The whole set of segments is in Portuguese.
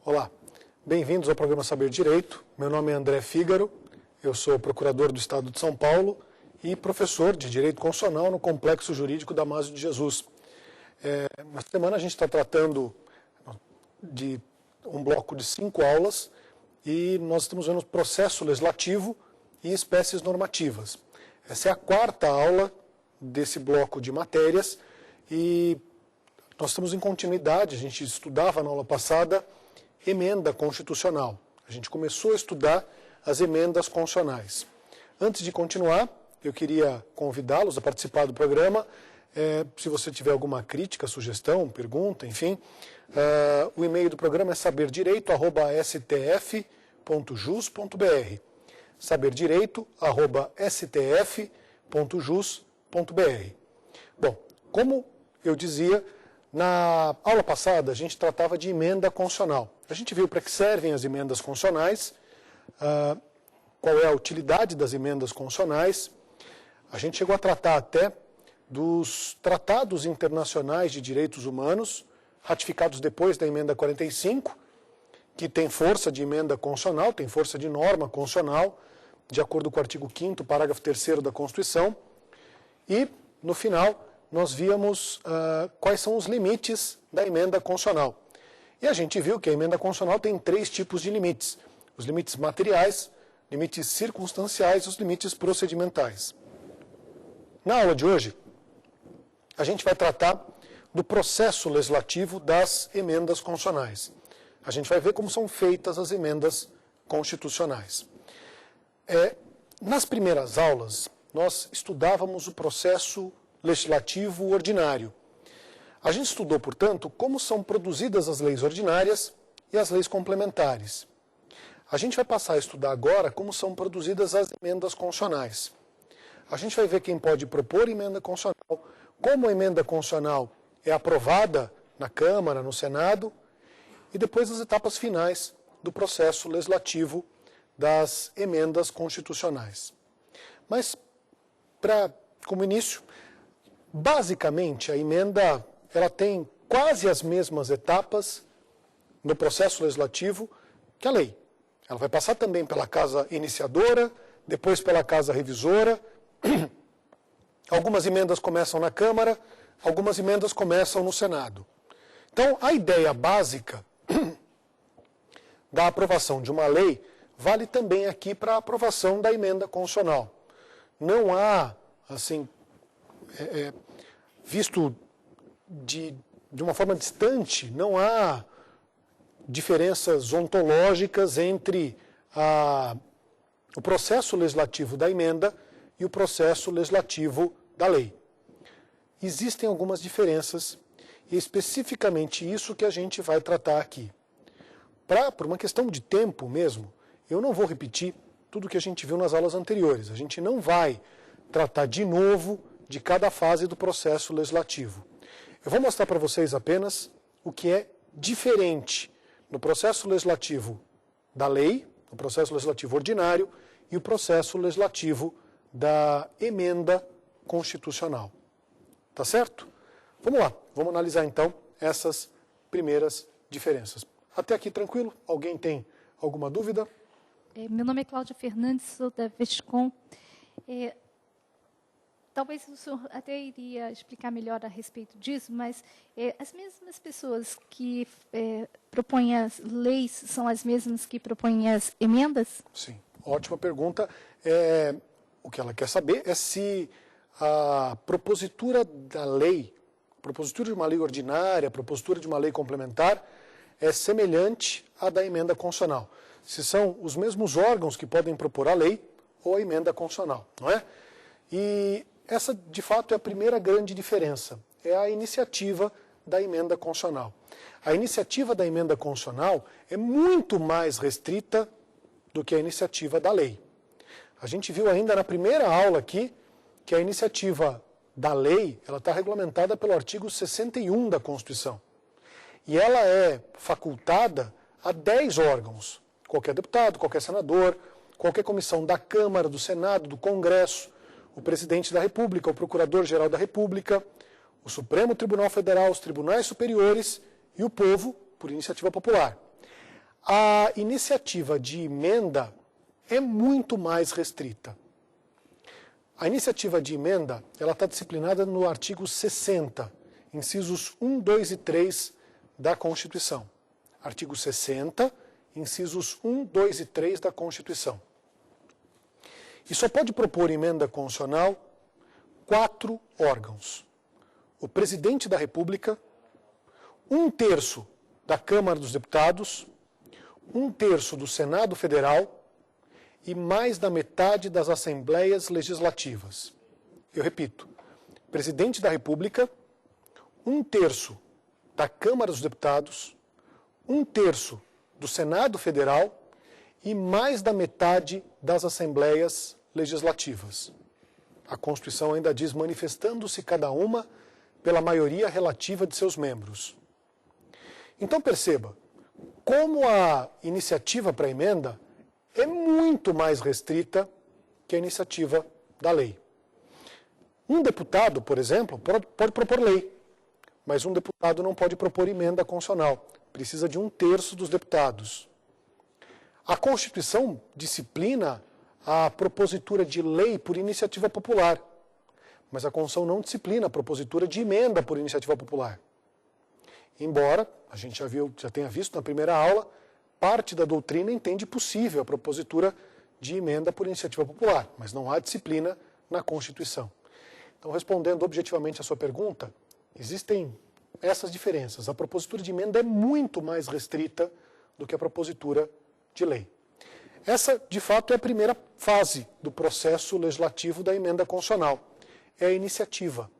Olá, bem-vindos ao programa Saber Direito. Meu nome é André Fígaro, eu sou procurador do Estado de São Paulo e professor de Direito Constitucional no Complexo Jurídico Damásio de Jesus. Nesta semana a gente está tratando de um bloco de 5 aulas e nós estamos vendo processo legislativo e espécies normativas. Essa é a 4ª aula desse bloco de matérias e nós estamos em continuidade. A gente estudava na aula passada emenda constitucional. A gente começou a estudar as emendas constitucionais. Antes de continuar, eu queria convidá-los a participar do programa. Se você tiver alguma crítica, sugestão, pergunta, enfim, o e-mail do programa é saberdireito@stf.jus.br. saberdireito@stf.jus.br. Bom, como eu dizia, na aula passada a gente tratava de emenda constitucional. A gente viu para que servem as emendas constitucionais, qual é a utilidade das emendas constitucionais. A gente chegou a tratar até dos tratados internacionais de direitos humanos, ratificados depois da emenda 45, que tem força de emenda constitucional, tem força de norma constitucional, de acordo com o artigo 5º, parágrafo 3º da Constituição. E, no final, nós víamos quais são os limites da emenda constitucional. E a gente viu que a emenda constitucional tem 3 tipos de limites: os limites materiais, limites circunstanciais e os limites procedimentais. Na aula de hoje, a gente vai tratar do processo legislativo das emendas constitucionais. A gente vai ver como são feitas as emendas constitucionais. Nas primeiras aulas, nós estudávamos o processo legislativo ordinário. A gente estudou, portanto, como são produzidas as leis ordinárias e as leis complementares. A gente vai passar a estudar agora como são produzidas as emendas constitucionais. A gente vai ver quem pode propor emenda constitucional, como a emenda constitucional é aprovada na Câmara, no Senado, e depois as etapas finais do processo legislativo das emendas constitucionais. Mas, como início, basicamente a emenda ela tem quase as mesmas etapas no processo legislativo que a lei. Ela vai passar também pela casa iniciadora, depois pela casa revisora. Algumas emendas começam na Câmara, algumas emendas começam no Senado. Então, a ideia básica da aprovação de uma lei vale também aqui para a aprovação da emenda constitucional. Não há, assim, visto de uma forma distante, não há diferenças ontológicas entre o processo legislativo da emenda e o processo legislativo da lei. Existem algumas diferenças, e é especificamente isso que a gente vai tratar aqui. Por uma questão de tempo mesmo, eu não vou repetir tudo que a gente viu nas aulas anteriores. A gente não vai tratar de novo de cada fase do processo legislativo. Eu vou mostrar para vocês apenas o que é diferente no processo legislativo da lei, no processo legislativo ordinário e o processo legislativo da emenda constitucional. Tá certo? Vamos lá, vamos analisar então essas primeiras diferenças. Até aqui tranquilo? Alguém tem alguma dúvida? Meu nome é Cláudia Fernandes, sou da Vescom. Talvez o senhor até iria explicar melhor a respeito disso, mas as mesmas pessoas que propõem as leis são as mesmas que propõem as emendas? Sim, ótima pergunta. O que ela quer saber é se a propositura da lei, a propositura de uma lei ordinária, a propositura de uma lei complementar, é semelhante à da emenda constitucional. Se são os mesmos órgãos que podem propor a lei ou a emenda constitucional, não é? E essa, de fato, é a primeira grande diferença, é a iniciativa da emenda constitucional. A iniciativa da emenda constitucional é muito mais restrita do que a iniciativa da lei. A gente viu ainda na primeira aula aqui que a iniciativa da lei ela está regulamentada pelo artigo 61 da Constituição. E ela é facultada a 10 órgãos. Qualquer deputado, qualquer senador, qualquer comissão da Câmara, do Senado, do Congresso, o Presidente da República, o Procurador-Geral da República, o Supremo Tribunal Federal, os tribunais superiores e o povo, por iniciativa popular. A iniciativa de emenda é muito mais restrita. A iniciativa de emenda ela está disciplinada no artigo 60, incisos 1, 2 e 3 da Constituição. Artigo 60, incisos 1, 2 e 3 da Constituição. E só pode propor emenda constitucional 4 órgãos. O Presidente da República, 1/3 da Câmara dos Deputados, 1/3 do Senado Federal e mais da metade das Assembleias Legislativas. Eu repito, Presidente da República, 1/3 da Câmara dos Deputados, 1/3 do Senado Federal e mais da metade das Assembleias Legislativas. A Constituição ainda diz manifestando-se cada uma pela maioria relativa de seus membros. Então perceba, como a iniciativa para emenda é muito mais restrita que a iniciativa da lei. Um deputado, por exemplo, pode propor lei, mas um deputado não pode propor emenda constitucional. Precisa de 1/3 dos deputados. A Constituição disciplina a propositura de lei por iniciativa popular, mas a Constituição não disciplina a propositura de emenda por iniciativa popular. Embora, a gente já tenha visto na primeira aula, parte da doutrina entende possível a propositura de emenda por iniciativa popular, mas não há disciplina na Constituição. Então, respondendo objetivamente à sua pergunta, existem essas diferenças. A propositura de emenda é muito mais restrita do que a propositura de lei. Essa, de fato, é a primeira fase do processo legislativo da emenda constitucional. É a iniciativa.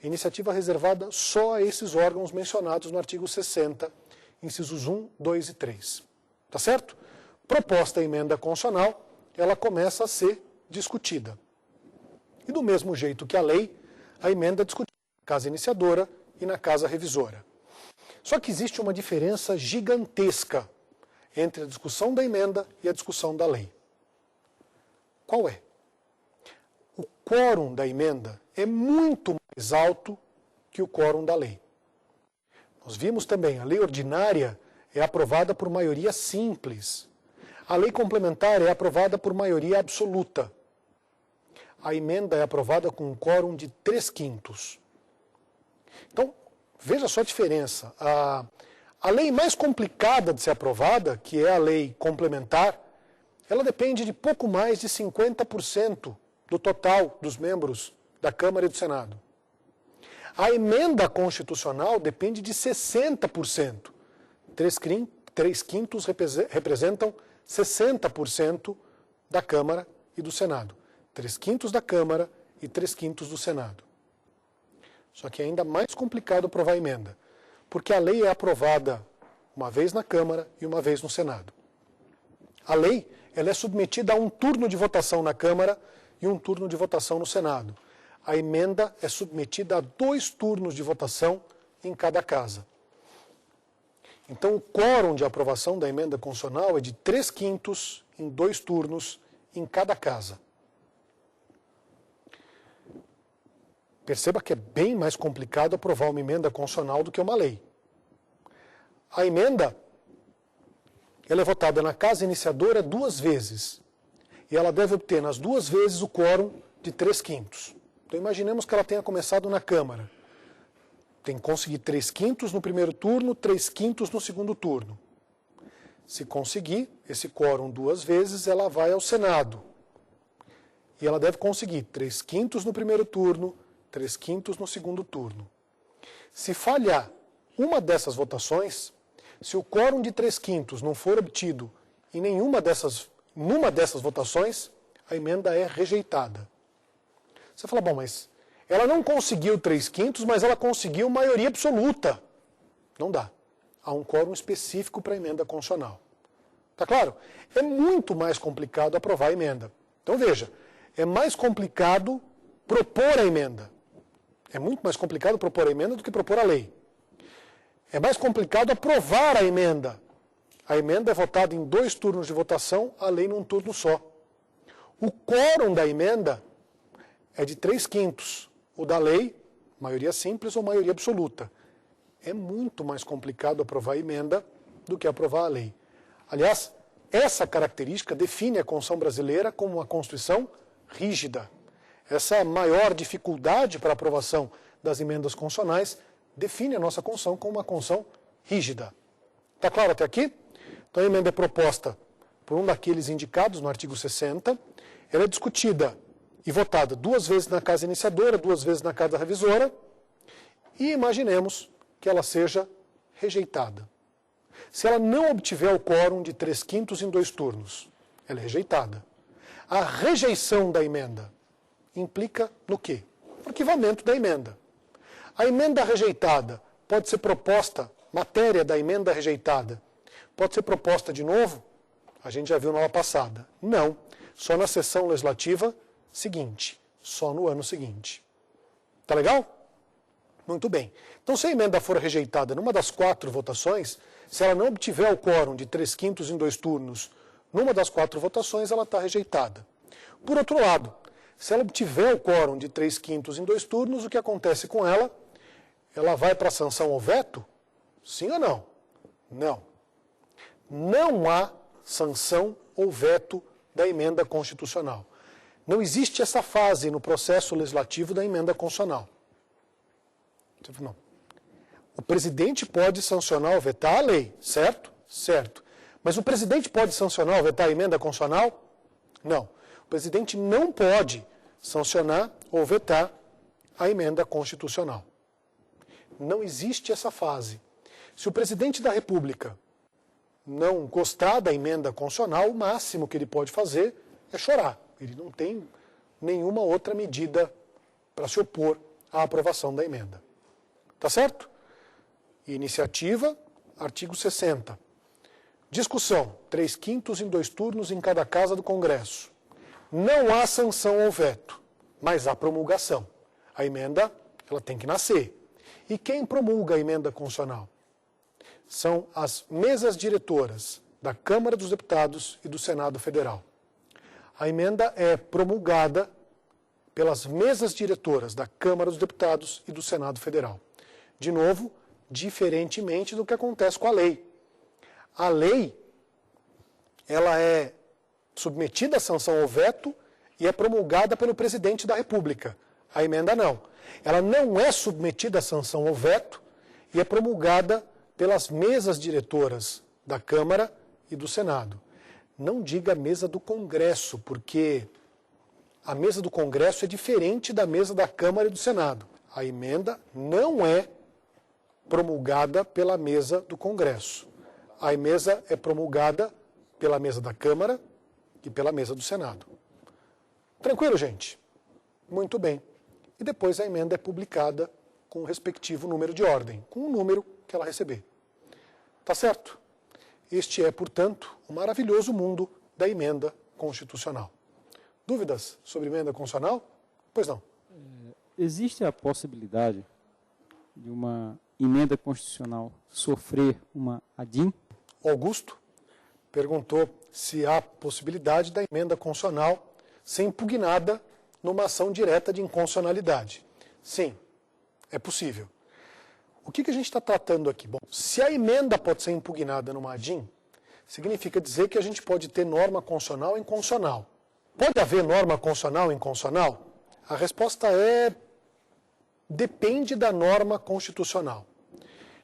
A iniciativa reservada só a esses órgãos mencionados no artigo 60, incisos 1, 2 e 3. Tá certo? Proposta a emenda constitucional, ela começa a ser discutida. E do mesmo jeito que a lei, a emenda é discutida na casa iniciadora e na casa revisora. Só que existe uma diferença gigantesca entre a discussão da emenda e a discussão da lei. Qual é? O quórum da emenda é muito mais alto que o quórum da lei. Nós vimos também, a lei ordinária é aprovada por maioria simples. A lei complementar é aprovada por maioria absoluta. A emenda é aprovada com um quórum de 3/5. Então, veja só a diferença. A lei mais complicada de ser aprovada, que é a lei complementar, ela depende de pouco mais de 50% do total dos membros da Câmara e do Senado. A emenda constitucional depende de 60%. 3/5 representam 60% da Câmara e do Senado. 3/5 da Câmara e 3/5 do Senado. Só que é ainda mais complicado aprovar a emenda, porque a lei é aprovada uma vez na Câmara e uma vez no Senado. A lei ela é submetida a um turno de votação na Câmara e um turno de votação no Senado. A emenda é submetida a 2 turnos de votação em cada casa. Então, o quórum de aprovação da emenda constitucional é de 3/5 em 2 turnos em cada casa. Perceba que é bem mais complicado aprovar uma emenda constitucional do que uma lei. A emenda ela é votada na casa iniciadora 2 vezes. E ela deve obter nas 2 vezes o quórum de 3/5. Então imaginemos que ela tenha começado na Câmara. Tem que conseguir 3/5 no primeiro turno, 3/5 no segundo turno. Se conseguir esse quórum 2 vezes, ela vai ao Senado. E ela deve conseguir 3/5 no primeiro turno, 3/5 no segundo turno. Se falhar uma dessas votações, se o quórum de 3/5 não for obtido em numa dessas votações, a emenda é rejeitada. Você fala, bom, mas ela não conseguiu 3/5, mas ela conseguiu maioria absoluta. Não dá. Há um quórum específico para a emenda constitucional. Tá claro? É muito mais complicado aprovar a emenda. Então veja, é mais complicado propor a emenda. É muito mais complicado propor a emenda do que propor a lei. É mais complicado aprovar a emenda. A emenda é votada em 2 turnos de votação, a lei num turno só. O quórum da emenda é de 3/5. O da lei, maioria simples ou maioria absoluta. É muito mais complicado aprovar a emenda do que aprovar a lei. Aliás, essa característica define a Constituição brasileira como uma Constituição rígida. Essa maior dificuldade para a aprovação das emendas constitucionais define a nossa Constituição como uma Constituição rígida. Está claro até aqui? Então a emenda é proposta por um daqueles indicados no artigo 60, ela é discutida e votada 2 vezes na Casa Iniciadora, 2 vezes na Casa Revisora, e imaginemos que ela seja rejeitada. Se ela não obtiver o quórum de 3/5 em 2 turnos, ela é rejeitada. A rejeição da emenda implica no quê? No arquivamento da emenda. A emenda rejeitada pode ser proposta, matéria da emenda rejeitada, pode ser proposta de novo? A gente já viu na aula passada. Não. Só na sessão legislativa seguinte. Só no ano seguinte. Tá legal? Muito bem. Então, se a emenda for rejeitada numa das 4 votações, se ela não obtiver o quórum de 3/5 em 2 turnos, numa das 4 votações, ela está rejeitada. Por outro lado, se ela obtiver o quórum de 3/5 em 2 turnos, o que acontece com ela? Ela vai para a sanção ou veto? Sim ou não? Não. Não há sanção ou veto da emenda constitucional. Não existe essa fase no processo legislativo da emenda constitucional. Não. O presidente pode sancionar ou vetar a lei, certo? Certo. Mas o presidente pode sancionar ou vetar a emenda constitucional? Não. O presidente não pode sancionar ou vetar a emenda constitucional. Não existe essa fase. Se o presidente da República não gostar da emenda constitucional, o máximo que ele pode fazer é chorar. Ele não tem nenhuma outra medida para se opor à aprovação da emenda. Tá certo? Iniciativa, artigo 60. Discussão, 3/5 em 2 turnos em cada casa do Congresso. Não há sanção ou veto, mas há promulgação. A emenda, ela tem que nascer. E quem promulga a emenda constitucional? São as mesas diretoras da Câmara dos Deputados e do Senado Federal. A emenda é promulgada pelas mesas diretoras da Câmara dos Deputados e do Senado Federal. De novo, diferentemente do que acontece com a lei. A lei, ela é submetida à sanção ou veto e é promulgada pelo presidente da República. A emenda não. Ela não é submetida à sanção ou veto e é promulgada pelas mesas diretoras da Câmara e do Senado. Não diga mesa do Congresso, porque a mesa do Congresso é diferente da mesa da Câmara e do Senado. A emenda não é promulgada pela mesa do Congresso. A emenda é promulgada pela mesa da Câmara e pela mesa do Senado. Tranquilo, gente? Muito bem. E depois a emenda é publicada com o respectivo número de ordem, com o número que ela receber. Tá certo? Este é, portanto, o maravilhoso mundo da emenda constitucional. Dúvidas sobre emenda constitucional? Pois não. Existe a possibilidade de uma emenda constitucional sofrer uma ADIM? O Augusto perguntou se há possibilidade da emenda constitucional ser impugnada numa ação direta de inconstitucionalidade. Sim, é possível. O que a gente está tratando aqui? Bom, se a emenda pode ser impugnada numa ADIM, significa dizer que a gente pode ter norma constitucional e inconstitucional. Pode haver norma constitucional e inconstitucional? A resposta é: depende da norma constitucional.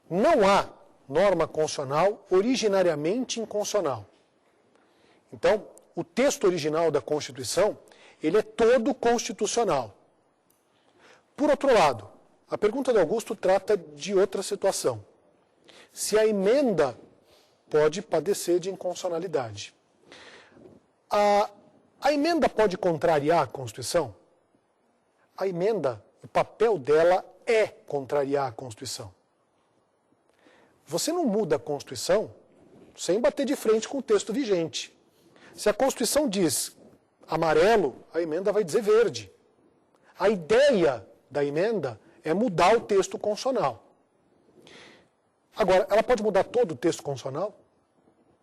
Não há norma constitucional originariamente inconstitucional. Então, o texto original da Constituição, ele é todo constitucional. Por outro lado, a pergunta do Augusto trata de outra situação. Se a emenda pode padecer de inconstitucionalidade. A emenda pode contrariar a Constituição? A emenda, o papel dela é contrariar a Constituição. Você não muda a Constituição sem bater de frente com o texto vigente. Se a Constituição diz amarelo, a emenda vai dizer verde. A ideia da emenda é mudar o texto constitucional. Agora, ela pode mudar todo o texto constitucional?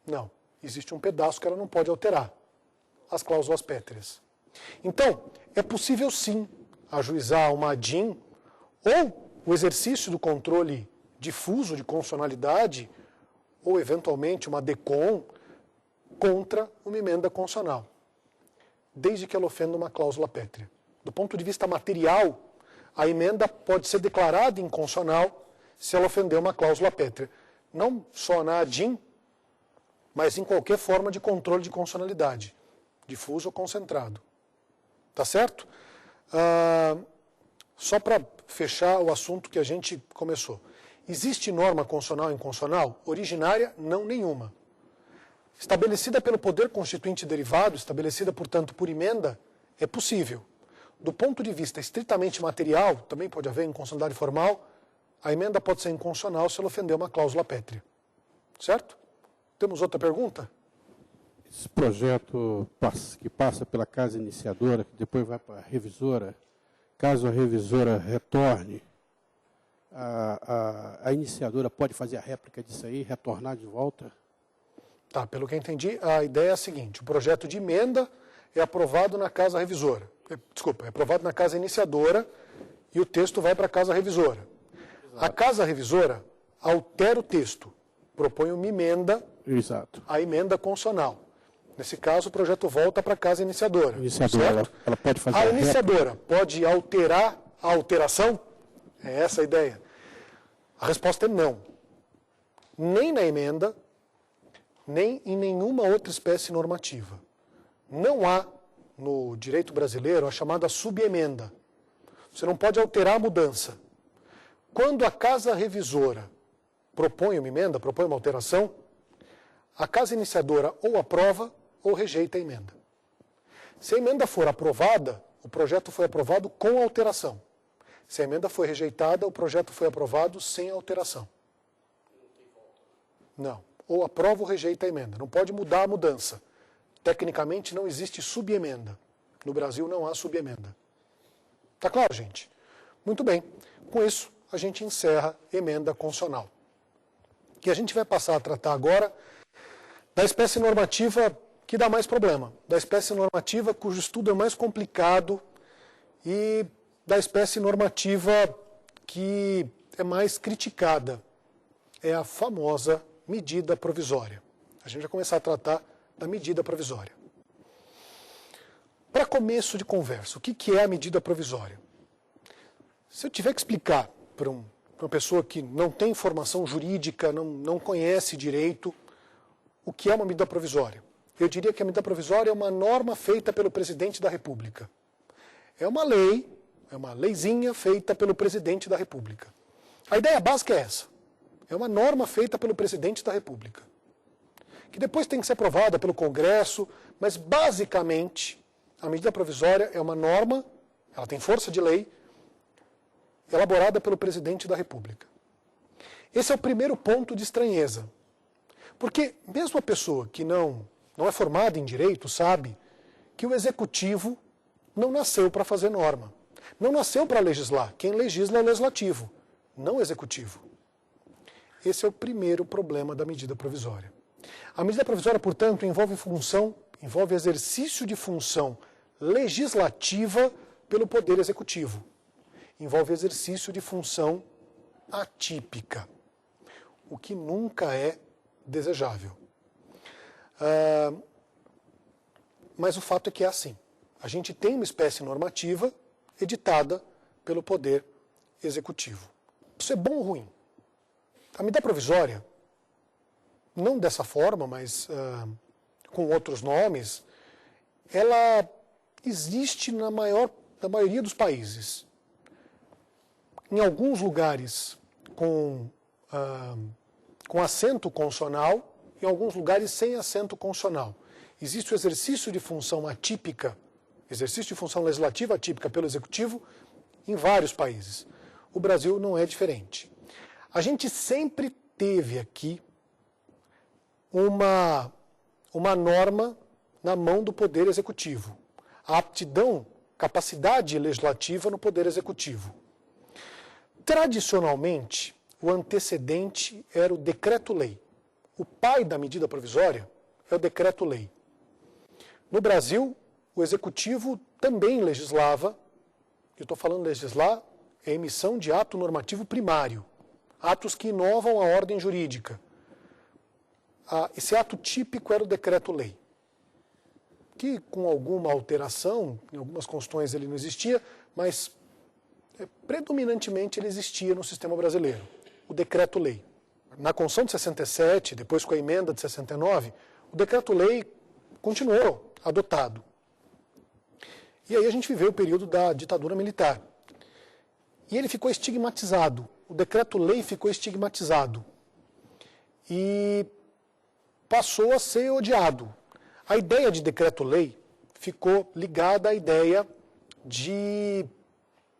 Não. Existe um pedaço que ela não pode alterar. As cláusulas pétreas. Então, é possível sim ajuizar uma ADIM ou o exercício do controle difuso de constitucionalidade ou, eventualmente, uma DECOM contra uma emenda constitucional, desde que ela ofenda uma cláusula pétrea. Do ponto de vista material, a emenda pode ser declarada inconstitucional se ela ofender uma cláusula pétrea. Não só na ADIM, mas em qualquer forma de controle de constitucionalidade, difuso ou concentrado. Tá certo? Só para fechar o assunto que a gente começou. Existe norma constitucional e inconstitucional? Originária, não nenhuma. Estabelecida pelo poder constituinte derivado, estabelecida, portanto, por emenda, é possível. Do ponto de vista estritamente material, também pode haver inconstitucionalidade formal, a emenda pode ser inconstitucional se ela ofender uma cláusula pétrea. Certo? Temos outra pergunta? Esse projeto que passa pela casa iniciadora, que depois vai para a revisora, caso a revisora retorne, a iniciadora pode fazer a réplica disso aí, retornar de volta? Tá, pelo que eu entendi, a ideia é a seguinte: o projeto de emenda é aprovado na casa revisora. Desculpa, é aprovado na casa iniciadora e o texto vai para a casa revisora. Exato. A casa revisora altera o texto, propõe uma emenda, exato, a emenda constitucional. Nesse caso, o projeto volta para a casa iniciadora. Ela pode fazer a iniciadora pode alterar a alteração? É essa a ideia. A resposta é não. Nem na emenda, nem em nenhuma outra espécie normativa. Não há, no direito brasileiro, a chamada subemenda. Você não pode alterar a mudança. Quando a casa revisora propõe uma emenda, propõe uma alteração, a casa iniciadora ou aprova ou rejeita a emenda. Se a emenda for aprovada, o projeto foi aprovado com alteração. Se a emenda foi rejeitada, o projeto foi aprovado sem alteração. Não. Ou aprova ou rejeita a emenda. Não pode mudar a mudança. Tecnicamente não existe subemenda. No Brasil não há subemenda. Tá claro, gente? Muito bem. Com isso, a gente encerra a emenda constitucional. E a gente vai passar a tratar agora da espécie normativa que dá mais problema. Da espécie normativa cujo estudo é mais complicado e da espécie normativa que é mais criticada. É a famosa medida provisória. A gente vai começar a tratar da medida provisória. Para começo de conversa, o que é a medida provisória? Se eu tiver que explicar para uma pessoa que não tem formação jurídica, não conhece direito, o que é uma medida provisória? Eu diria que a medida provisória é uma norma feita pelo presidente da República. É uma lei, é uma leizinha feita pelo presidente da República. A ideia básica é essa. É uma norma feita pelo presidente da República, que depois tem que ser aprovada pelo Congresso, mas basicamente a medida provisória é uma norma, ela tem força de lei, elaborada pelo presidente da República. Esse é o primeiro ponto de estranheza. Porque mesmo a pessoa que não é formada em direito sabe que o executivo não nasceu para fazer norma. Não nasceu para legislar. Quem legisla é o legislativo, não o executivo. Esse é o primeiro problema da medida provisória. A medida provisória, portanto, envolve exercício de função legislativa pelo Poder Executivo. Envolve exercício de função atípica, o que nunca é desejável. Mas o fato é que é assim. A gente tem uma espécie normativa editada pelo Poder Executivo. Isso é bom ou ruim? A medida provisória, não dessa forma, mas com outros nomes, ela existe na maioria dos países. Em alguns lugares com assento constitucional, em alguns lugares sem assento constitucional. Existe o exercício de função atípica, exercício de função legislativa atípica pelo Executivo em vários países. O Brasil não é diferente. A gente sempre teve aqui uma norma na mão do Poder Executivo. A aptidão, capacidade legislativa no Poder Executivo. Tradicionalmente, o antecedente era o decreto-lei. O pai da medida provisória é o decreto-lei. No Brasil, o Executivo também legislava, eu estou falando legislar, é a emissão de ato normativo primário, atos que inovam a ordem jurídica. Esse ato típico era o decreto-lei. que com alguma alteração, em algumas constituições ele não existia, mas predominantemente ele existia no sistema brasileiro, o decreto-lei. Na Constituição de 67, depois com a emenda de 69, o decreto-lei continuou adotado. E aí a gente viveu o período da ditadura militar. E ele ficou estigmatizado, o decreto-lei ficou estigmatizado. E passou a ser odiado. A ideia de decreto-lei ficou ligada à ideia de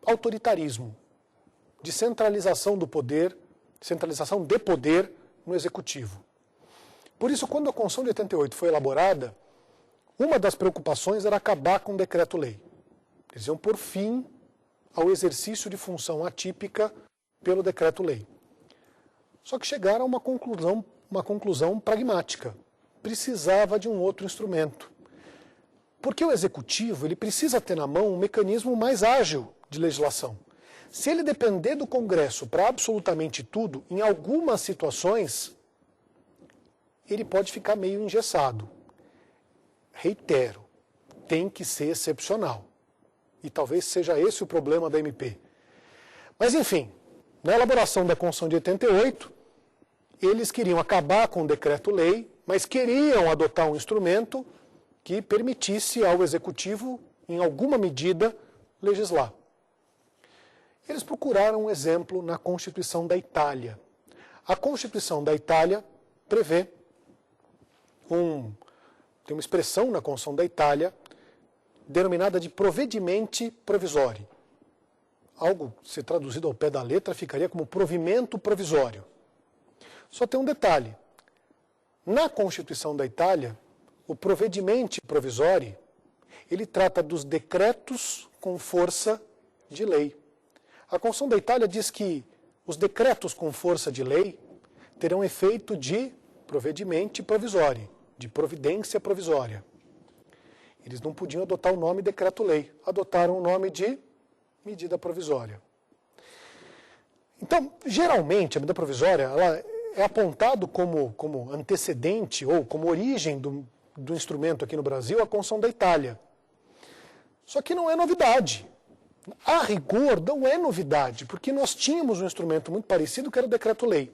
autoritarismo, de centralização do poder, centralização de poder no executivo. Por isso, quando a Constituição de 88 foi elaborada, uma das preocupações era acabar com o decreto-lei. Eles iam pôr fim ao exercício de função atípica pelo decreto-lei. Só que chegaram a uma conclusão pragmática. Precisava de um outro instrumento. Porque o executivo ele precisa ter na mão um mecanismo mais ágil de legislação. Se ele depender do Congresso para absolutamente tudo, em algumas situações, ele pode ficar meio engessado. Reitero, tem que ser excepcional. E talvez seja esse o problema da MP. Mas, enfim, na elaboração da Constituição de 88, eles queriam acabar com o decreto-lei, mas queriam adotar um instrumento que permitisse ao Executivo, em alguma medida, legislar. Eles procuraram um exemplo na Constituição da Itália. A Constituição da Itália prevê tem uma expressão na Constituição da Itália denominada de provvedimenti provisori. Algo, se traduzido ao pé da letra, ficaria como provimento provisório. Só tem um detalhe. Na Constituição da Itália, o provvedimenti provisori, ele trata dos decretos com força de lei. A Constituição da Itália diz que os decretos com força de lei terão efeito de provvedimenti provisori, de providência provisória. Eles não podiam adotar o nome decreto-lei, adotaram o nome de medida provisória. Então, geralmente, a medida provisória ela é apontado como antecedente ou como origem do instrumento aqui no Brasil a Constituição da Itália. Só que não é novidade. A rigor, não é novidade, porque nós tínhamos um instrumento muito parecido que era o decreto-lei.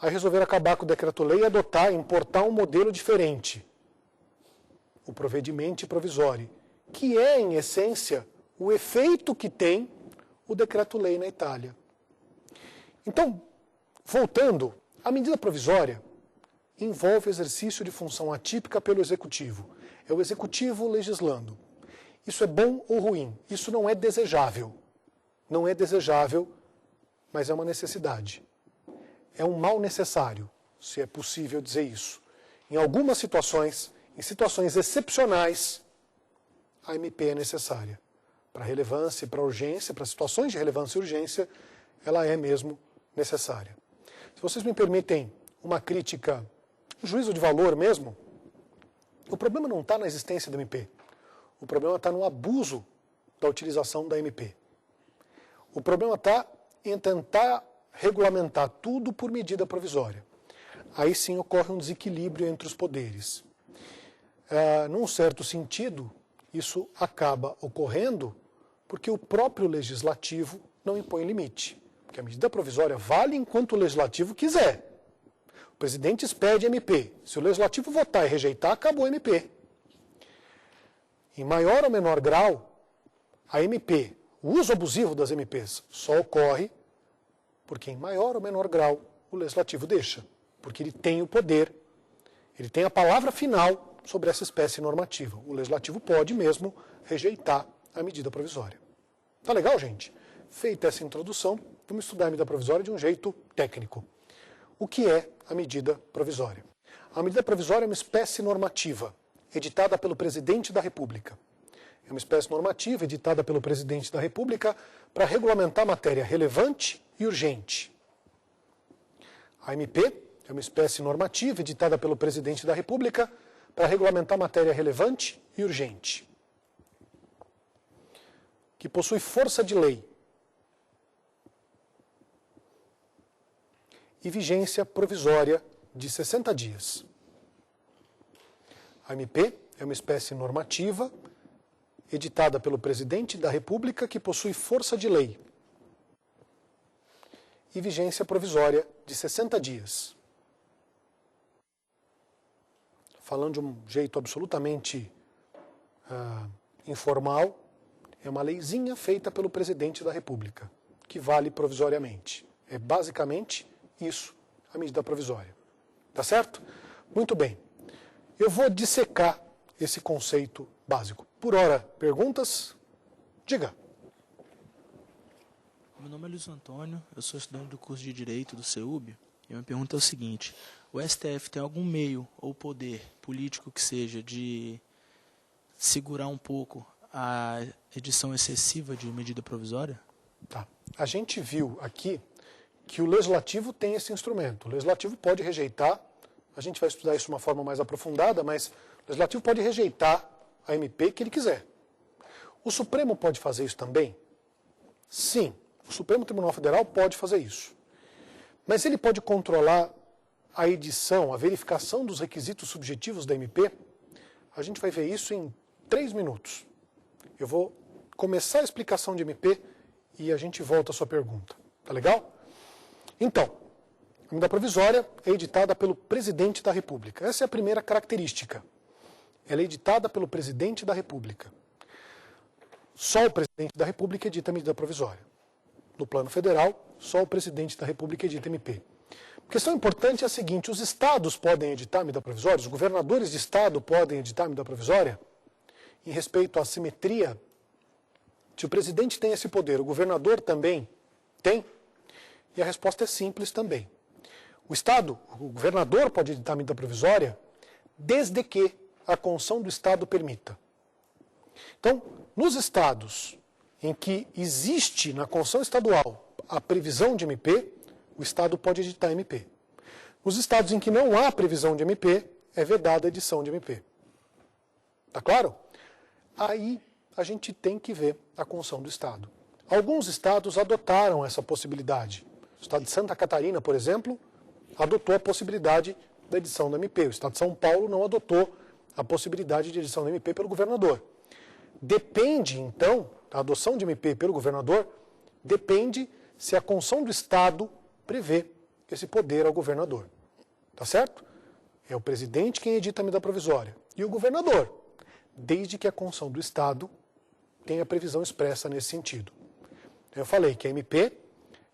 Aí resolveram acabar com o decreto-lei e importar um modelo diferente. O provvedimenti provisori, que é, em essência, o efeito que tem o decreto-lei na Itália. Então, voltando, a medida provisória envolve exercício de função atípica pelo Executivo. É o Executivo legislando. Isso é bom ou ruim? Isso não é desejável. Não é desejável, mas é uma necessidade. É um mal necessário, se é possível dizer isso. Em algumas situações, em situações excepcionais, a MP é necessária. Para relevância e para urgência, para situações de relevância e urgência, ela é mesmo necessária. Se vocês me permitem uma crítica, um juízo de valor mesmo, o problema não está na existência da MP. O problema está no abuso da utilização da MP. O problema está em tentar regulamentar tudo por medida provisória. Aí sim ocorre um desequilíbrio entre os poderes. Num certo sentido, isso acaba ocorrendo porque o próprio legislativo não impõe limite. Porque a medida provisória vale enquanto o legislativo quiser. O presidente expede MP. Se o legislativo votar e rejeitar, acabou a MP. Em maior ou menor grau, a MP, o uso abusivo das MPs, só ocorre porque em maior ou menor grau o legislativo deixa. Porque ele tem o poder, ele tem a palavra final sobre essa espécie normativa. O legislativo pode mesmo rejeitar a medida provisória. Tá legal, gente? Feita essa introdução, vamos estudar a medida provisória de um jeito técnico. O que é a medida provisória? A medida provisória é uma espécie normativa, editada pelo Presidente da República. É uma espécie normativa editada pelo Presidente da República para regulamentar matéria relevante e urgente. A MP é uma espécie normativa editada pelo Presidente da República para regulamentar matéria relevante e urgente, que possui força de lei e vigência provisória de 60 dias. A MP é uma espécie normativa, editada pelo Presidente da República, que possui força de lei e vigência provisória de 60 dias. Falando de um jeito absolutamente informal, é uma leizinha feita pelo Presidente da República, que vale provisoriamente. É basicamente isso, a medida provisória. Tá certo? Muito bem. Eu vou dissecar esse conceito básico. Por hora, perguntas? Diga. Meu nome é Luiz Antônio, eu sou estudante do curso de Direito do CEUB, e a minha pergunta é o seguinte: o STF tem algum meio ou poder político que seja de segurar um pouco a edição excessiva de medida provisória? Tá. A gente viu aqui que o Legislativo tem esse instrumento. O Legislativo pode rejeitar, a gente vai estudar isso de uma forma mais aprofundada, mas o Legislativo pode rejeitar a MP que ele quiser. O Supremo pode fazer isso também? Sim, o Supremo Tribunal Federal pode fazer isso. Mas ele pode controlar a edição, a verificação dos requisitos subjetivos da MP? A gente vai ver isso em 3 minutos. Eu vou começar a explicação de MP e a gente volta à sua pergunta. Tá legal? Então, a medida provisória é editada pelo Presidente da República. Essa é a primeira característica. Ela é editada pelo Presidente da República. Só o Presidente da República edita a medida provisória. No plano federal, só o Presidente da República edita MP. A questão importante é a seguinte: os estados podem editar a medida provisória, os governadores de estado podem editar a medida provisória? Em respeito à simetria, se o presidente tem esse poder, o governador também tem? E a resposta é simples também. O Estado, o governador pode editar a medida provisória desde que a Constituição do Estado permita. Então, nos estados em que existe na Constituição Estadual a previsão de MP, o Estado pode editar MP. Nos estados em que não há previsão de MP, é vedada a edição de MP. Tá claro? Aí a gente tem que ver a Constituição do Estado. Alguns estados adotaram essa possibilidade. O estado de Santa Catarina, por exemplo, adotou a possibilidade da edição da MP. O estado de São Paulo não adotou a possibilidade de edição da MP pelo governador. Depende, então, a adoção de MP pelo governador, depende se a Constituição do Estado prevê esse poder ao governador. Tá certo? É o presidente quem edita a medida provisória. E o governador, desde que a Constituição do Estado tenha previsão expressa nesse sentido. Eu falei que a MP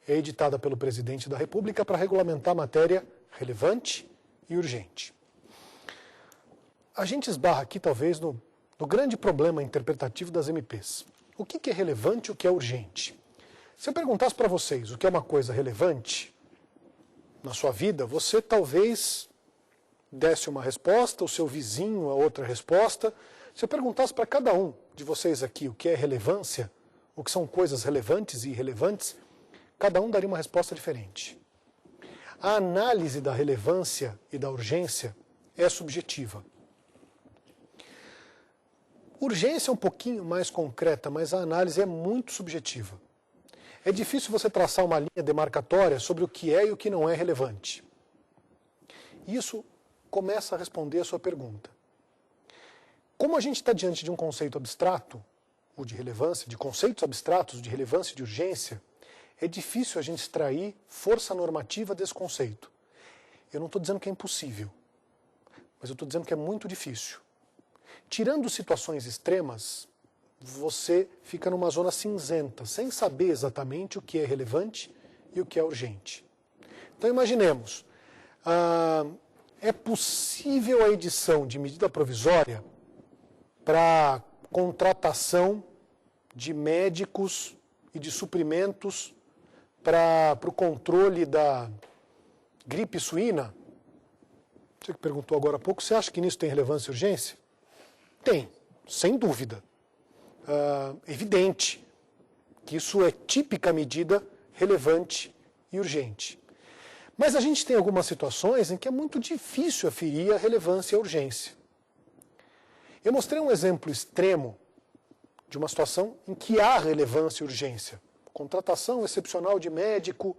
é editada pelo Presidente da República para regulamentar matéria relevante e urgente. A gente esbarra aqui, talvez, no grande problema interpretativo das MPs. O que é relevante e o que é urgente? Se eu perguntasse para vocês o que é uma coisa relevante na sua vida, você talvez desse uma resposta, o seu vizinho a outra resposta. Se eu perguntasse para cada um de vocês aqui o que é relevância, o que são coisas relevantes e irrelevantes, cada um daria uma resposta diferente. A análise da relevância e da urgência é subjetiva. Urgência é um pouquinho mais concreta, mas a análise é muito subjetiva. É difícil você traçar uma linha demarcatória sobre o que é e o que não é relevante. Isso começa a responder a sua pergunta. Como a gente está diante de um conceito abstrato, ou de relevância, de conceitos abstratos de relevância e de urgência, é difícil a gente extrair força normativa desse conceito. Eu não estou dizendo que é impossível, mas eu estou dizendo que é muito difícil. Tirando situações extremas, você fica numa zona cinzenta, sem saber exatamente o que é relevante e o que é urgente. Então imaginemos, é possível a edição de medida provisória para contratação de médicos e de suprimentos para o controle da gripe suína? Você que perguntou agora há pouco, você acha que nisso tem relevância e urgência? Tem, sem dúvida. Evidente que isso é típica medida relevante e urgente. Mas a gente tem algumas situações em que é muito difícil aferir a relevância e a urgência. Eu mostrei um exemplo extremo de uma situação em que há relevância e urgência. Contratação excepcional de médico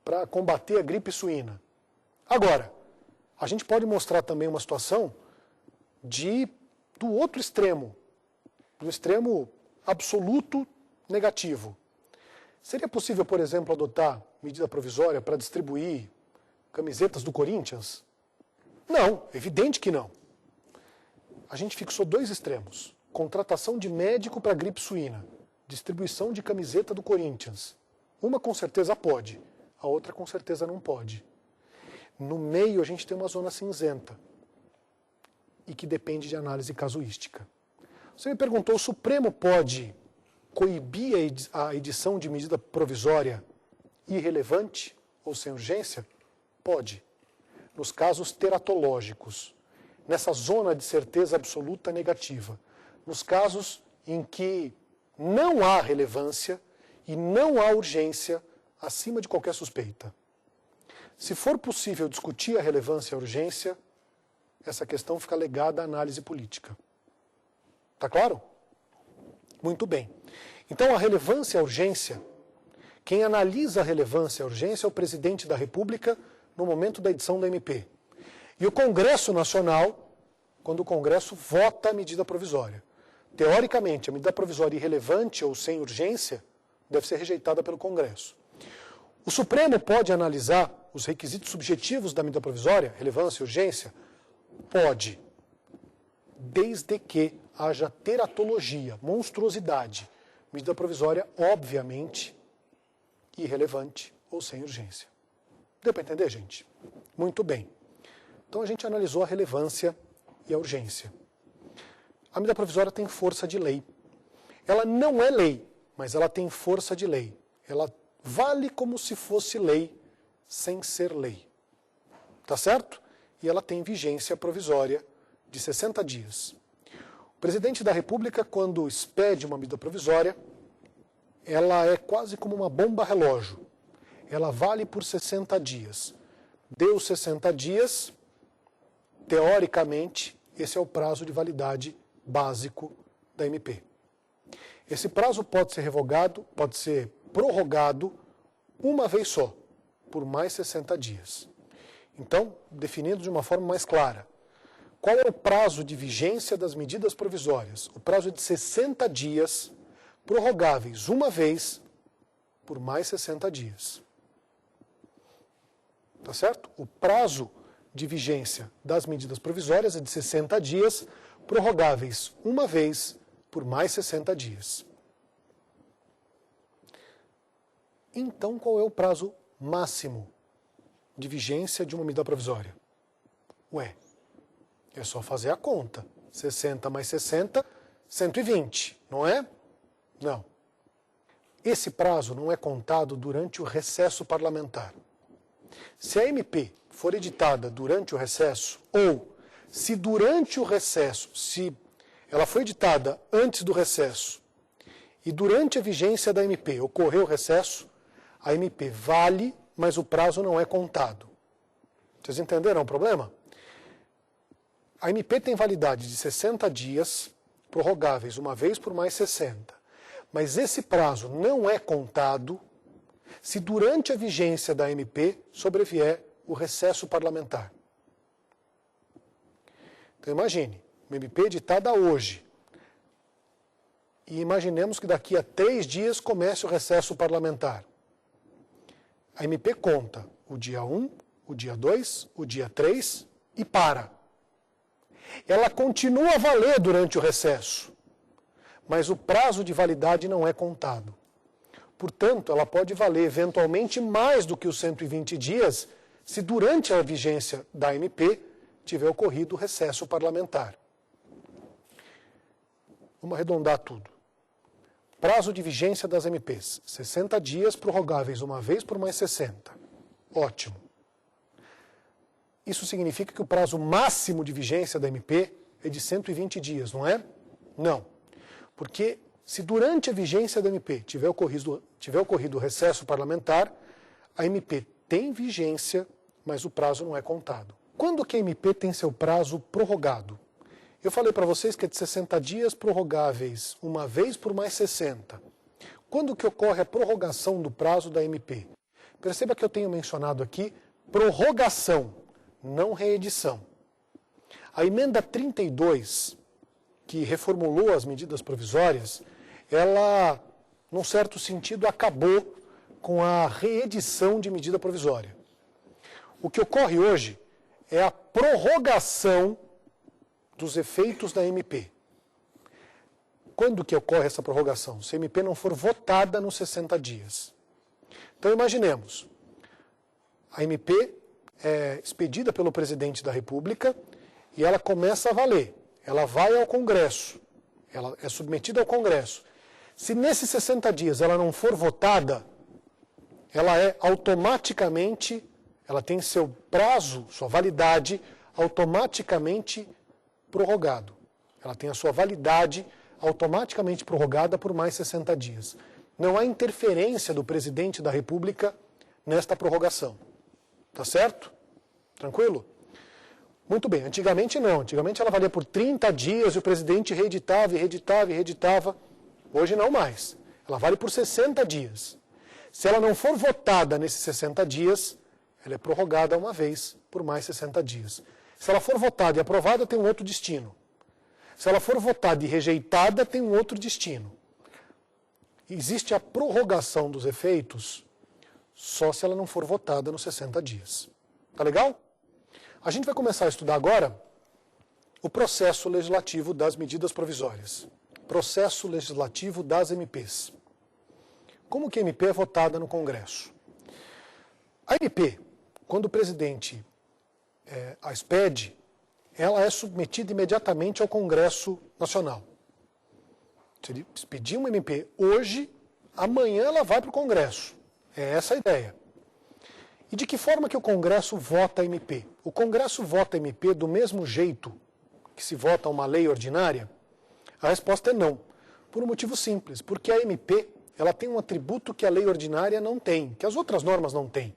para combater a gripe suína. Agora, a gente pode mostrar também uma situação de do outro extremo, do extremo absoluto negativo. Seria possível, por exemplo, adotar medida provisória para distribuir camisetas do Corinthians? Não, evidente que não. A gente fixou dois extremos. Contratação de médico para gripe suína, distribuição de camiseta do Corinthians. Uma com certeza pode, a outra com certeza não pode. No meio a gente tem uma zona cinzenta e que depende de análise casuística. Você me perguntou, o Supremo pode coibir a edição de medida provisória irrelevante ou sem urgência? Pode. Nos casos teratológicos, nessa zona de certeza absoluta negativa, nos casos em que não há relevância e não há urgência acima de qualquer suspeita. Se for possível discutir a relevância e a urgência, essa questão fica legada à análise política. Está claro? Muito bem. Então, a relevância e a urgência, quem analisa a relevância e a urgência é o presidente da República no momento da edição da MP. E o Congresso Nacional, quando o Congresso vota a medida provisória. Teoricamente, a medida provisória irrelevante ou sem urgência deve ser rejeitada pelo Congresso. O Supremo pode analisar os requisitos subjetivos da medida provisória, relevância e urgência? Pode, desde que haja teratologia, monstruosidade. Medida provisória, obviamente, irrelevante ou sem urgência. Deu para entender, gente? Muito bem. Então a gente analisou a relevância e a urgência. A medida provisória tem força de lei. Ela não é lei, mas ela tem força de lei. Ela vale como se fosse lei, sem ser lei. Tá certo? E ela tem vigência provisória de 60 dias. O presidente da República, quando expede uma medida provisória, ela é quase como uma bomba relógio. Ela vale por 60 dias. Deu 60 dias, teoricamente, esse é o prazo de validade básico da MP. Esse prazo pode ser revogado, pode ser prorrogado uma vez só, por mais 60 dias. Então, definindo de uma forma mais clara, qual é o prazo de vigência das medidas provisórias? O prazo é de 60 dias, prorrogáveis uma vez, por mais 60 dias. Tá certo? O prazo de vigência das medidas provisórias é de 60 dias, prorrogáveis uma vez, por mais 60 dias. Então, qual é o prazo máximo de vigência de uma medida provisória? Ué, é só fazer a conta. 60 mais 60, 120, não é? Não. Esse prazo não é contado durante o recesso parlamentar. Se a MP for editada durante o recesso, ou se durante o recesso, se ela foi editada antes do recesso, e durante a vigência da MP ocorreu o recesso, a MP vale, mas o prazo não é contado. Vocês entenderam o problema? A MP tem validade de 60 dias, prorrogáveis uma vez por mais 60. Mas esse prazo não é contado se durante a vigência da MP sobrevier o recesso parlamentar. Então imagine, uma MP editada hoje. E imaginemos que daqui a 3 dias comece o recesso parlamentar. A MP conta o dia 1, o dia 2, o dia 3 e para. Ela continua a valer durante o recesso, mas o prazo de validade não é contado. Portanto, ela pode valer eventualmente mais do que os 120 dias se durante a vigência da MP tiver ocorrido o recesso parlamentar. Vamos arredondar tudo. Prazo de vigência das MPs, 60 dias, prorrogáveis uma vez por mais 60. Ótimo. Isso significa que o prazo máximo de vigência da MP é de 120 dias, não é? Não. Porque se durante a vigência da MP tiver ocorrido o recesso parlamentar, a MP tem vigência, mas o prazo não é contado. Quando que a MP tem seu prazo prorrogado? Eu falei para vocês que é de 60 dias prorrogáveis, uma vez por mais 60. Quando que ocorre a prorrogação do prazo da MP? Perceba que eu tenho mencionado aqui prorrogação, não reedição. A emenda 32 que reformulou as medidas provisórias, ela, num certo sentido, acabou com a reedição de medida provisória. O que ocorre hoje é a prorrogação dos efeitos da MP. Quando que ocorre essa prorrogação? Se a MP não for votada nos 60 dias. Então, imaginemos, a MP é expedida pelo presidente da República e ela começa a valer. Ela vai ao Congresso, ela é submetida ao Congresso. Se nesses 60 dias ela não for votada, ela é automaticamente, ela tem seu prazo, sua validade automaticamente prorrogado. Ela tem a sua validade automaticamente prorrogada por mais 60 dias. Não há interferência do presidente da República nesta prorrogação. Tá certo? Tranquilo? Muito bem. Antigamente não. Antigamente ela valia por 30 dias e o presidente reeditava e reeditava e reeditava. Hoje não mais. Ela vale por 60 dias. Se ela não for votada nesses 60 dias, ela é prorrogada uma vez por mais 60 dias. Se ela for votada e aprovada, tem um outro destino. Se ela for votada e rejeitada, tem um outro destino. Existe a prorrogação dos efeitos só se ela não for votada nos 60 dias. Tá legal? A gente vai começar a estudar agora o processo legislativo das medidas provisórias. Processo legislativo das MPs. Como que a MP é votada no Congresso? A MP, quando o presidente a expede, ela é submetida imediatamente ao Congresso Nacional. Se ele expedir uma MP hoje, amanhã ela vai para o Congresso. É essa a ideia. E de que forma que o Congresso vota a MP? O Congresso vota a MP do mesmo jeito que se vota uma lei ordinária? A resposta é não. Por um motivo simples. Porque a MP ela tem um atributo que a lei ordinária não tem, que as outras normas não têm.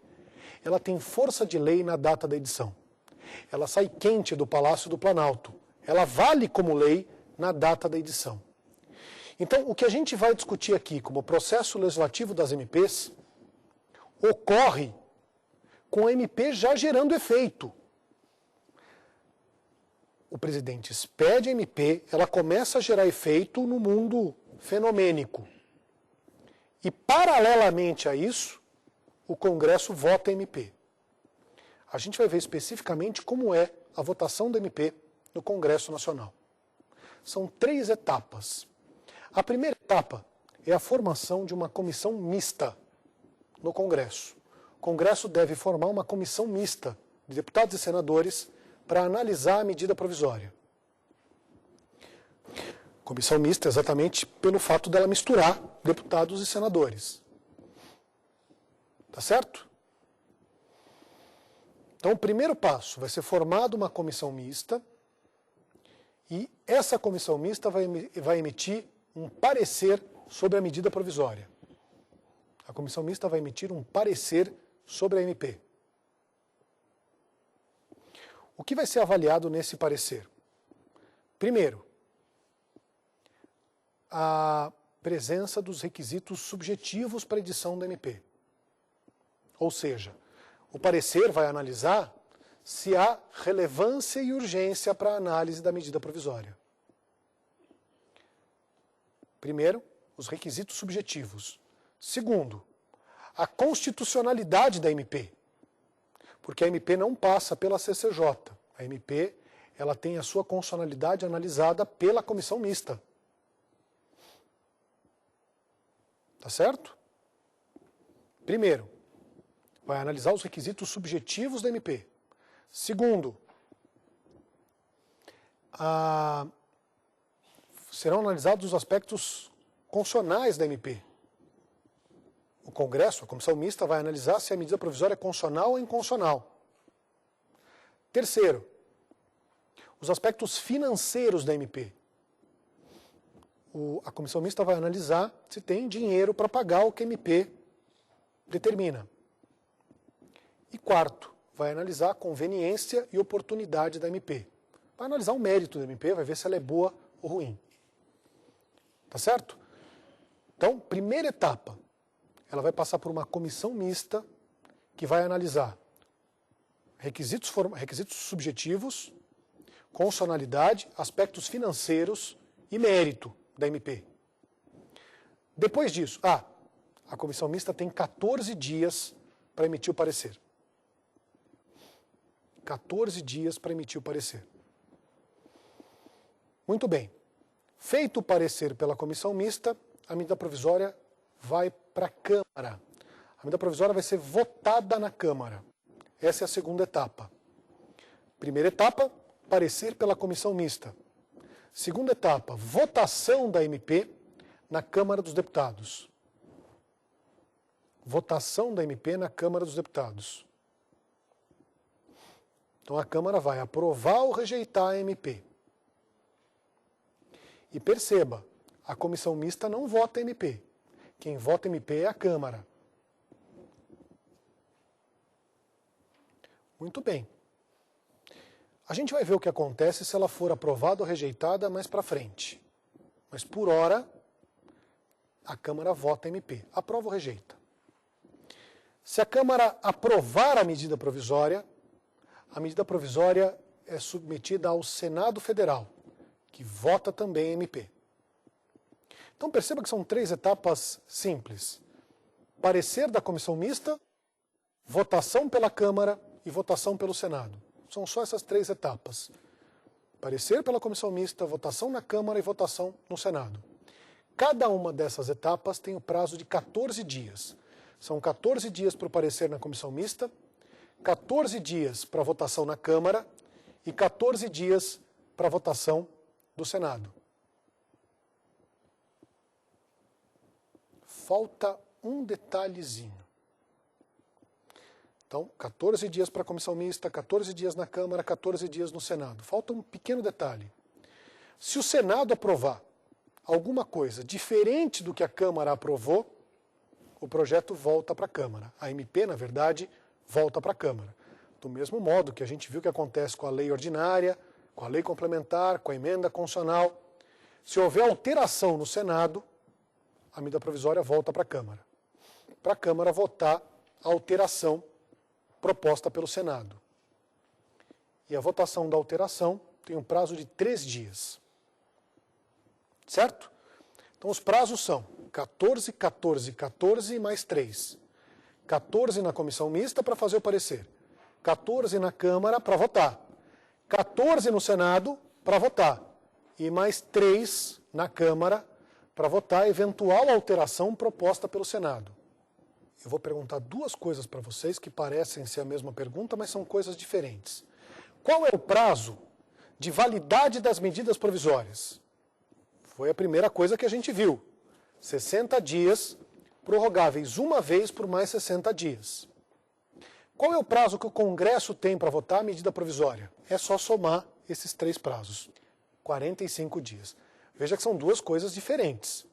Ela tem força de lei na data da edição. Ela sai quente do Palácio do Planalto. Ela vale como lei na data da edição. Então, o que a gente vai discutir aqui como processo legislativo das MPs ocorre com a MP já gerando efeito. O presidente expede a MP, ela começa a gerar efeito no mundo fenomênico. E, paralelamente a isso, o Congresso vota a MP. A gente vai ver especificamente como é a votação da MP no Congresso Nacional. São 3 etapas. A primeira etapa é a formação de uma comissão mista no Congresso. O Congresso deve formar uma comissão mista de deputados e senadores para analisar a medida provisória. Comissão mista exatamente pelo fato dela misturar deputados e senadores. Tá certo? Então, o primeiro passo vai ser formada uma comissão mista e essa comissão mista vai emitir um parecer sobre a medida provisória. A comissão mista vai emitir um parecer sobre a MP. O que vai ser avaliado nesse parecer? Primeiro, a presença dos requisitos subjetivos para a edição da MP. Ou seja, o parecer vai analisar se há relevância e urgência para a análise da medida provisória. Primeiro, os requisitos subjetivos. Segundo, a constitucionalidade da MP. Porque a MP não passa pela CCJ. A MP ela tem a sua constitucionalidade analisada pela comissão mista. Tá certo? Primeiro, vai analisar os requisitos subjetivos da MP. Segundo, serão analisados os aspectos constitucionais da MP. O Congresso, a comissão mista, vai analisar se a medida provisória é constitucional ou inconstitucional. Terceiro, os aspectos financeiros da MP. A comissão mista vai analisar se tem dinheiro para pagar o que a MP determina. E quarto, vai analisar a conveniência e oportunidade da MP. Vai analisar o mérito da MP, vai ver se ela é boa ou ruim. Tá certo? Então, primeira etapa, ela vai passar por uma comissão mista que vai analisar requisitos subjetivos, constitucionalidade, aspectos financeiros e mérito da MP. Depois disso, a comissão mista tem 14 dias para emitir o parecer. 14 dias para emitir o parecer. Muito bem. Feito o parecer pela comissão mista, a medida provisória vai para a Câmara. A medida provisória vai ser votada na Câmara. Essa é a segunda etapa. Primeira etapa, parecer pela comissão mista. Segunda etapa, votação da MP na Câmara dos Deputados. Votação da MP na Câmara dos Deputados. Então a Câmara vai aprovar ou rejeitar a MP. E perceba, a comissão mista não vota a MP. Quem vota a MP é a Câmara. Muito bem. A gente vai ver o que acontece se ela for aprovada ou rejeitada mais para frente. Mas por hora, a Câmara vota a MP. Aprova ou rejeita. Se a Câmara aprovar a medida provisória é submetida ao Senado Federal, que vota também a MP. Então perceba que são 3 etapas simples. Parecer da comissão mista, votação pela Câmara e votação pelo Senado. São só essas 3 etapas. Parecer pela comissão mista, votação na Câmara e votação no Senado. Cada uma dessas etapas tem o prazo de 14 dias. São 14 dias para o parecer na comissão mista, 14 dias para a votação na Câmara e 14 dias para a votação do Senado. Falta um detalhezinho. Então, 14 dias para a comissão mista, 14 dias na Câmara, 14 dias no Senado. Falta um pequeno detalhe. Se o Senado aprovar alguma coisa diferente do que a Câmara aprovou, o projeto volta para a Câmara. A MP, na verdade, volta para a Câmara. Do mesmo modo que a gente viu que acontece com a lei ordinária, com a lei complementar, com a emenda constitucional. Se houver alteração no Senado, a medida provisória volta para a Câmara. Para a Câmara votar a alteração proposta pelo Senado. E a votação da alteração tem um prazo de 3 dias. Certo? Então os prazos são 14, 14, 14 e mais 3. 14 na comissão mista para fazer o parecer. 14 na Câmara para votar. 14 no Senado para votar. E mais 3 na Câmara para votar a eventual alteração proposta pelo Senado. Eu vou perguntar 2 coisas para vocês que parecem ser a mesma pergunta, mas são coisas diferentes. Qual é o prazo de validade das medidas provisórias? Foi a primeira coisa que a gente viu. 60 dias, prorrogáveis uma vez por mais 60 dias. Qual é o prazo que o Congresso tem para votar a medida provisória? É só somar esses 3 prazos. 45 dias. Veja que são 2 coisas diferentes.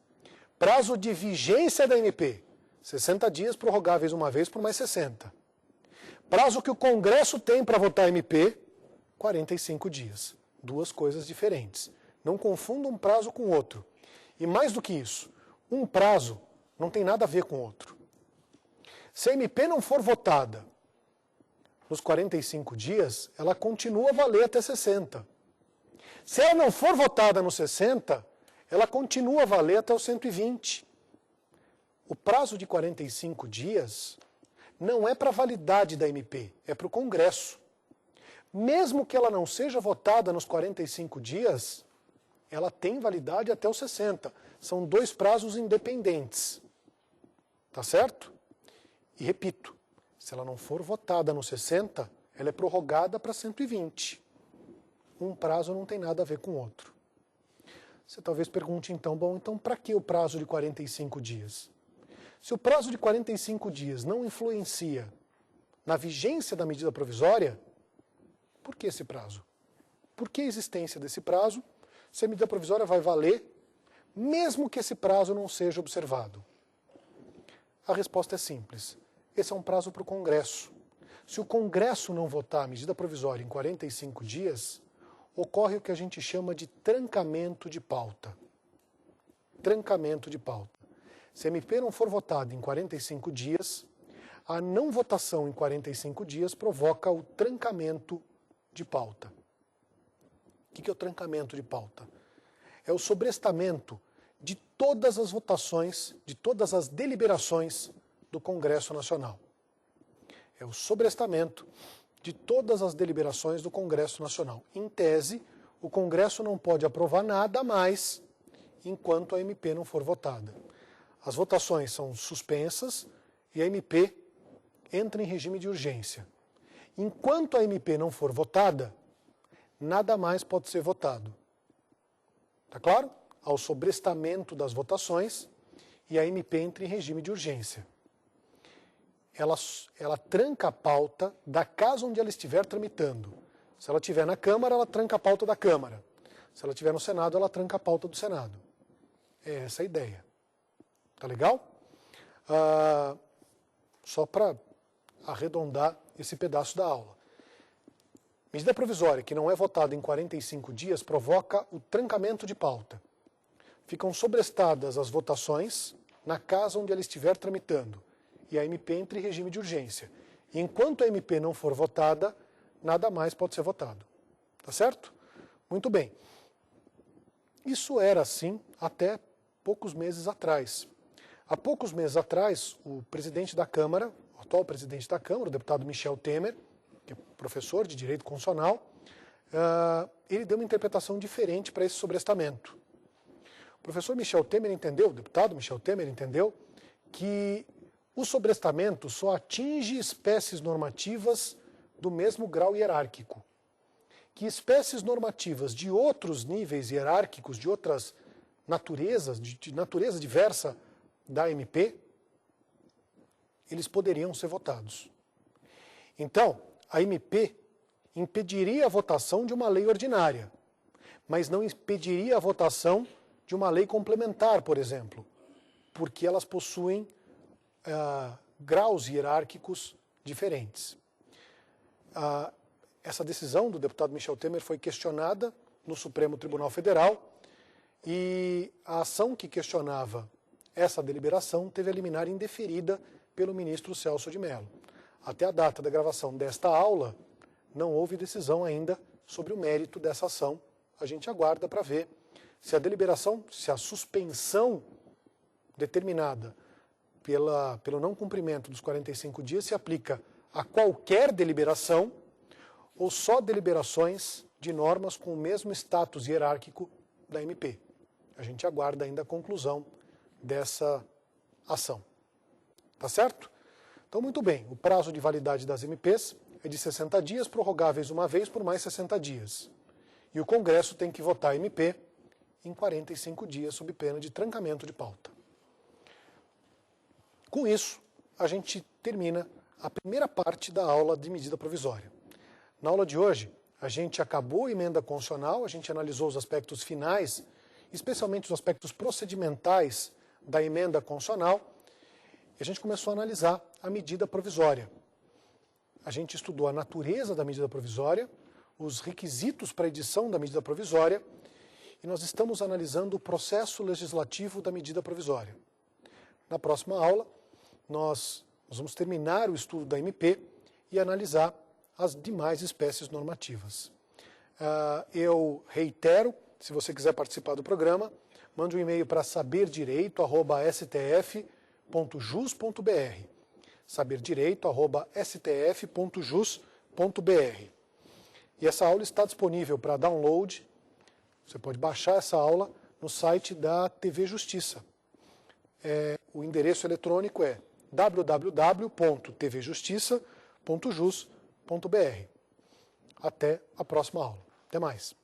Prazo de vigência da MP. 60 dias, prorrogáveis uma vez por mais 60. Prazo que o Congresso tem para votar a MP, 45 dias. 2 coisas diferentes. Não confunda um prazo com outro. E mais do que isso, um prazo não tem nada a ver com o outro. Se a MP não for votada nos 45 dias, ela continua a valer até 60. Se ela não for votada nos 60, ela continua a valer até os 120. O prazo de 45 dias não é para a validade da MP, é para o Congresso. Mesmo que ela não seja votada nos 45 dias, ela tem validade até os 60. São 2 prazos independentes. Tá certo? E repito, se ela não for votada nos 60, ela é prorrogada para 120. Um prazo não tem nada a ver com o outro. Você talvez pergunte então, então para que o prazo de 45 dias? Se o prazo de 45 dias não influencia na vigência da medida provisória, por que esse prazo? Por que a existência desse prazo, se a medida provisória vai valer, mesmo que esse prazo não seja observado? A resposta é simples. Esse é um prazo para o Congresso. Se o Congresso não votar a medida provisória em 45 dias, ocorre o que a gente chama de trancamento de pauta. Trancamento de pauta. Se a MP não for votada em 45 dias, a não votação em 45 dias provoca o trancamento de pauta. O que é o trancamento de pauta? é o sobrestamento de todas as votações, de todas as deliberações do Congresso Nacional. É o sobrestamento de todas as deliberações do Congresso Nacional. Em tese, o Congresso não pode aprovar nada mais enquanto a MP não for votada. As votações são suspensas e a MP entra em regime de urgência. Enquanto a MP não for votada, nada mais pode ser votado. Está claro? Ao sobrestamento das votações e a MP entra em regime de urgência. Ela tranca a pauta da casa onde ela estiver tramitando. Se ela estiver na Câmara, ela tranca a pauta da Câmara. Se ela estiver no Senado, ela tranca a pauta do Senado. É essa a ideia. Tá legal? Só para arredondar esse pedaço da aula. Medida provisória que não é votada em 45 dias provoca o trancamento de pauta. Ficam sobrestadas as votações na casa onde ela estiver tramitando e a MP entra em regime de urgência. E enquanto a MP não for votada, nada mais pode ser votado. Tá certo? Muito bem. Isso era assim até poucos meses atrás. Há poucos meses atrás, o presidente da Câmara, o atual presidente da Câmara, o deputado Michel Temer, que é professor de Direito Constitucional, ele deu uma interpretação diferente para esse sobrestamento. O professor Michel Temer entendeu, o deputado Michel Temer entendeu, que o sobrestamento só atinge espécies normativas do mesmo grau hierárquico. Que espécies normativas de outros níveis hierárquicos, de outras naturezas, de natureza diversa da MP, eles poderiam ser votados. Então, a MP impediria a votação de uma lei ordinária, mas não impediria a votação de uma lei complementar, por exemplo, porque elas possuem graus hierárquicos diferentes. Essa decisão do deputado Michel Temer foi questionada no Supremo Tribunal Federal e a ação que questionava essa deliberação teve a liminar indeferida pelo ministro Celso de Mello. Até a data da gravação desta aula, não houve decisão ainda sobre o mérito dessa ação. A gente aguarda para ver se a deliberação, se a suspensão determinada pelo não cumprimento dos 45 dias se aplica a qualquer deliberação ou só deliberações de normas com o mesmo status hierárquico da MP. A gente aguarda ainda a conclusão dessa ação. Tá certo? Então, muito bem, o prazo de validade das MPs é de 60 dias, prorrogáveis uma vez por mais 60 dias. E o Congresso tem que votar a MP em 45 dias, sob pena de trancamento de pauta. Com isso, a gente termina a primeira parte da aula de medida provisória. Na aula de hoje, a gente acabou a emenda constitucional, a gente analisou os aspectos finais, especialmente os aspectos procedimentais da emenda constitucional, e a gente começou a analisar a medida provisória. A gente estudou a natureza da medida provisória, os requisitos para a edição da medida provisória, e nós estamos analisando o processo legislativo da medida provisória. Na próxima aula, nós vamos terminar o estudo da MP e analisar as demais espécies normativas. Eu reitero, se você quiser participar do programa, mande um e-mail para saberdireito@stf.jus.br. saberdireito@stf.jus.br. E essa aula está disponível para download. Você pode baixar essa aula no site da TV Justiça. O endereço eletrônico é www.tvjustiça.jus.br. Até a próxima aula. Até mais.